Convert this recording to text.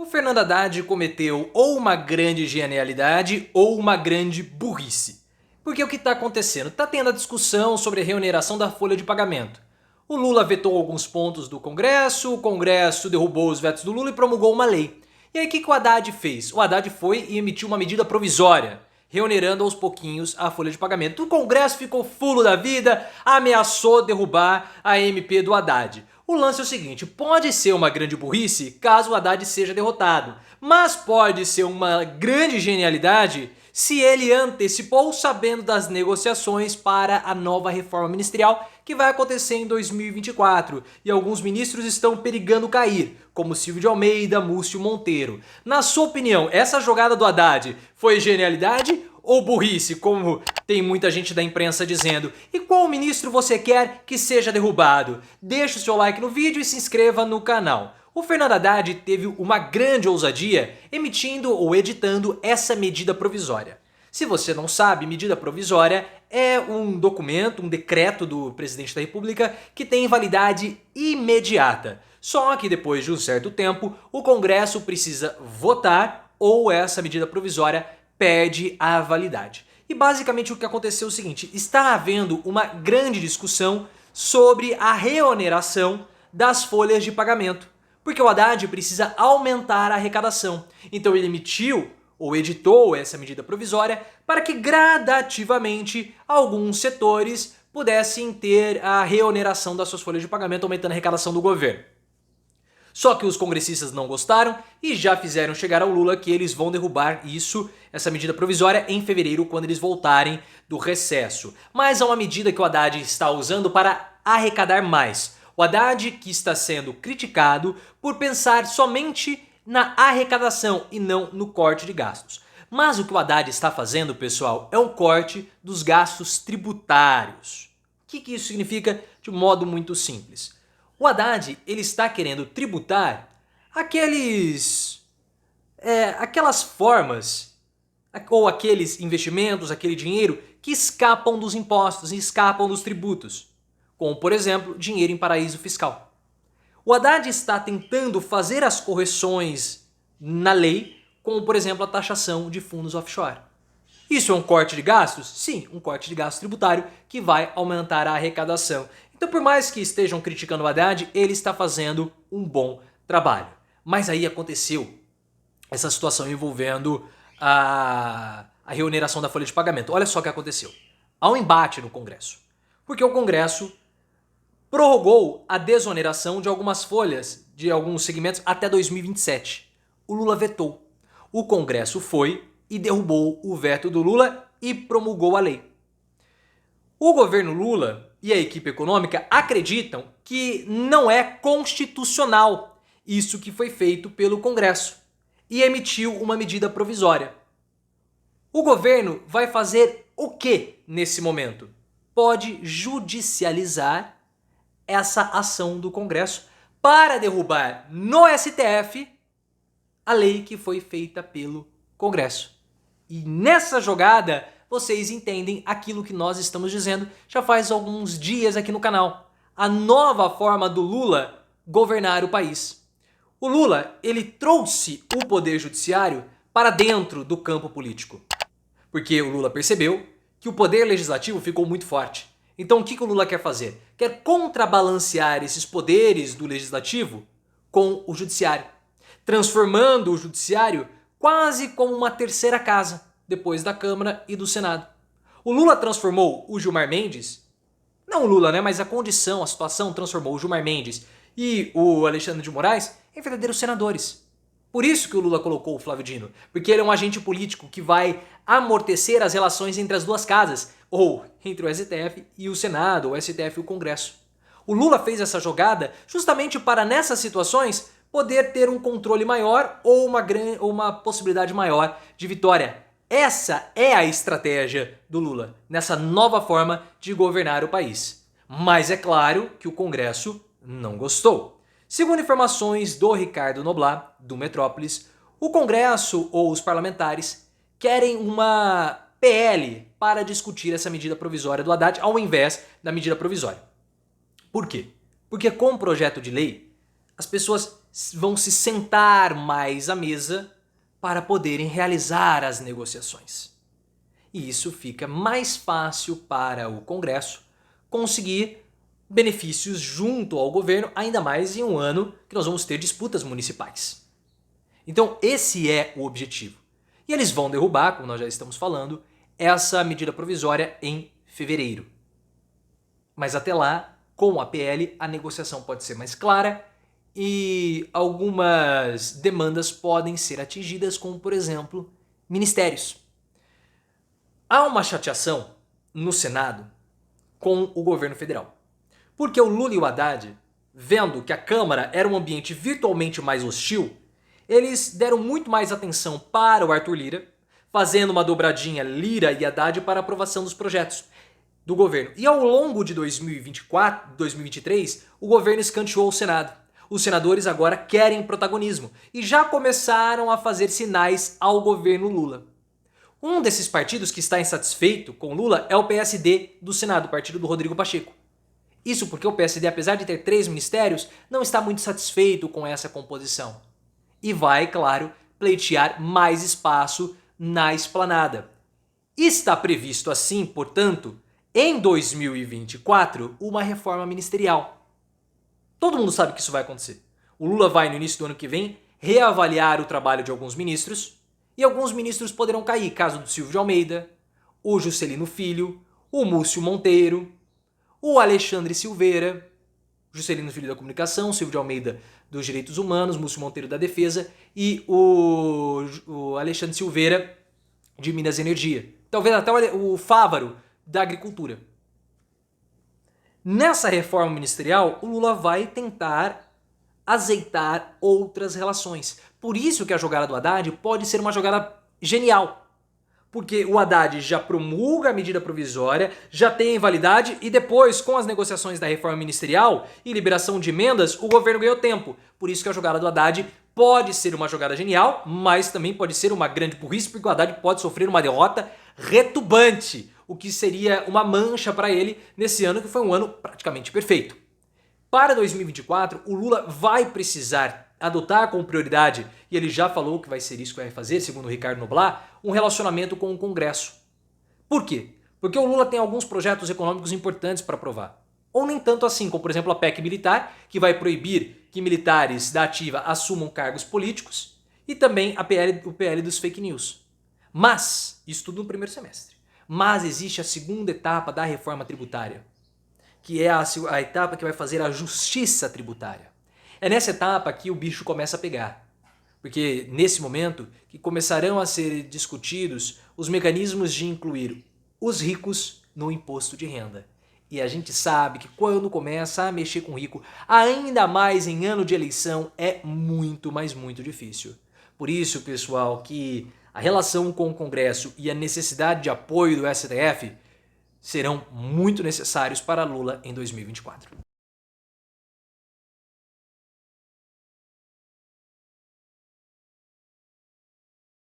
O Fernando Haddad cometeu ou uma grande genialidade ou uma grande burrice. Porque o que está acontecendo? Está tendo a discussão sobre a reoneração da folha de pagamento. O Lula vetou alguns pontos do Congresso, o Congresso derrubou os vetos do Lula e promulgou uma lei. E aí o que o Haddad fez? O Haddad foi e emitiu uma medida provisória, reonerando aos pouquinhos a folha de pagamento. O Congresso ficou fulo da vida, ameaçou derrubar a MP do Haddad. O lance é o seguinte, pode ser uma grande burrice caso o Haddad seja derrotado, mas pode ser uma grande genialidade se ele antecipou sabendo das negociações para a nova reforma ministerial que vai acontecer em 2024 e alguns ministros estão perigando cair, como Silvio de Almeida, Múcio Monteiro. Na sua opinião, essa jogada do Haddad foi genialidade ou burrice, como tem muita gente da imprensa dizendo? E qual ministro você quer que seja derrubado? Deixe o seu like no vídeo e se inscreva no canal. O Fernando Haddad teve uma grande ousadia emitindo ou editando essa medida provisória. Se você não sabe, medida provisória é um documento, um decreto do presidente da República que tem validade imediata. Só que depois de um certo tempo, o Congresso precisa votar ou essa medida provisória perde a validade. E basicamente o que aconteceu é o seguinte, está havendo uma grande discussão sobre a reoneração das folhas de pagamento. Porque o Haddad precisa aumentar a arrecadação. Então ele emitiu ou editou essa medida provisória para que gradativamente alguns setores pudessem ter a reoneração das suas folhas de pagamento, aumentando a arrecadação do governo. Só que os congressistas não gostaram e já fizeram chegar ao Lula que eles vão derrubar essa medida provisória em fevereiro, quando eles voltarem do recesso. Mas é uma medida que o Haddad está usando para arrecadar mais. O Haddad que está sendo criticado por pensar somente na arrecadação e não no corte de gastos. Mas o que o Haddad está fazendo, pessoal, é um corte dos gastos tributários. O que isso significa de um modo muito simples? O Haddad ele está querendo tributar aquelas formas ou aqueles investimentos, aquele dinheiro que escapam dos impostos e escapam dos tributos. Como, por exemplo, dinheiro em paraíso fiscal. O Haddad está tentando fazer as correções na lei, como, por exemplo, a taxação de fundos offshore. Isso é um corte de gastos? Sim, um corte de gasto tributário que vai aumentar a arrecadação. Então, por mais que estejam criticando o Haddad, ele está fazendo um bom trabalho. Mas aí aconteceu essa situação envolvendo a reoneração da folha de pagamento. Olha só o que aconteceu. Há um embate no Congresso. Porque o Congresso prorrogou a desoneração de algumas folhas, de alguns segmentos, até 2027. O Lula vetou. O Congresso foi e derrubou o veto do Lula e promulgou a lei. O governo Lula e a equipe econômica acreditam que não é constitucional isso que foi feito pelo Congresso e emitiu uma medida provisória. O governo vai fazer o que nesse momento? Pode judicializar essa ação do Congresso para derrubar no STF a lei que foi feita pelo Congresso. E nessa jogada, vocês entendem aquilo que nós estamos dizendo já faz alguns dias aqui no canal. A nova forma do Lula governar o país. O Lula, ele trouxe o poder judiciário para dentro do campo político. Porque o Lula percebeu que o poder legislativo ficou muito forte. Então o que o Lula quer fazer? Quer contrabalancear esses poderes do legislativo com o judiciário, transformando o judiciário quase como uma terceira casa, depois da Câmara e do Senado. O Lula transformou o Gilmar Mendes, não o Lula, né, mas a condição, a situação transformou o Gilmar Mendes e o Alexandre de Moraes em verdadeiros senadores. Por isso que o Lula colocou o Flávio Dino, porque ele é um agente político que vai amortecer as relações entre as duas casas, ou entre o STF e o Senado, ou o STF e o Congresso. O Lula fez essa jogada justamente para, nessas situações, poder ter um controle maior ou uma possibilidade maior de vitória. Essa é a estratégia do Lula, nessa nova forma de governar o país. Mas é claro que o Congresso não gostou. Segundo informações do Ricardo Noblat, do Metrópolis, o Congresso ou os parlamentares querem uma PL para discutir essa medida provisória do Haddad ao invés da medida provisória. Por quê? Porque com o projeto de lei, as pessoas vão se sentar mais à mesa para poderem realizar as negociações. E isso fica mais fácil para o Congresso conseguir benefícios junto ao governo, ainda mais em um ano que nós vamos ter disputas municipais. Então esse é o objetivo. E eles vão derrubar, como nós já estamos falando, essa medida provisória em fevereiro. Mas até lá, com a PL, a negociação pode ser mais clara e algumas demandas podem ser atingidas, como por exemplo, ministérios. Há uma chateação no Senado com o governo federal. Porque o Lula e o Haddad, vendo que a Câmara era um ambiente virtualmente mais hostil, eles deram muito mais atenção para o Arthur Lira, fazendo uma dobradinha Lira e Haddad para aprovação dos projetos do governo. E ao longo de 2024, 2023, o governo escanteou o Senado. Os senadores agora querem protagonismo e já começaram a fazer sinais ao governo Lula. Um desses partidos que está insatisfeito com Lula é o PSD do Senado, o partido do Rodrigo Pacheco. Isso porque o PSD, apesar de ter 3 ministérios, não está muito satisfeito com essa composição. E vai, claro, pleitear mais espaço na esplanada. Está previsto assim, portanto, em 2024, uma reforma ministerial. Todo mundo sabe que isso vai acontecer. O Lula vai, no início do ano que vem, reavaliar o trabalho de alguns ministros, e alguns ministros poderão cair, caso do Silvio de Almeida, o Juscelino Filho, o Múcio Monteiro, o Alexandre Silveira, Juscelino Filho da Comunicação, Silvio de Almeida dos Direitos Humanos, Múcio Monteiro da Defesa e o Alexandre Silveira de Minas e Energia. Talvez até o Fávaro da Agricultura. Nessa reforma ministerial, o Lula vai tentar azeitar outras relações. Por isso que a jogada do Haddad pode ser uma jogada genial. Porque o Haddad já promulga a medida provisória, já tem validade e depois, com as negociações da reforma ministerial e liberação de emendas, o governo ganhou tempo. Por isso que a jogada do Haddad pode ser uma jogada genial, mas também pode ser uma grande burrice, porque o Haddad pode sofrer uma derrota retumbante, o que seria uma mancha para ele nesse ano que foi um ano praticamente perfeito. Para 2024, o Lula vai precisar adotar com prioridade, e ele já falou que vai ser isso que vai fazer, segundo o Ricardo Noblat, um relacionamento com o Congresso. Por quê? Porque o Lula tem alguns projetos econômicos importantes para aprovar. Ou nem tanto assim, como por exemplo a PEC militar, que vai proibir que militares da ativa assumam cargos políticos, e também o PL dos fake news. Mas, isso tudo no primeiro semestre. Mas existe a segunda etapa da reforma tributária, que é a etapa que vai fazer a justiça tributária. É nessa etapa que o bicho começa a pegar. Porque nesse momento que começarão a ser discutidos os mecanismos de incluir os ricos no imposto de renda. E a gente sabe que quando começa a mexer com o rico, ainda mais em ano de eleição, é muito, mas muito difícil. Por isso, pessoal, que a relação com o Congresso e a necessidade de apoio do STF serão muito necessários para Lula em 2024.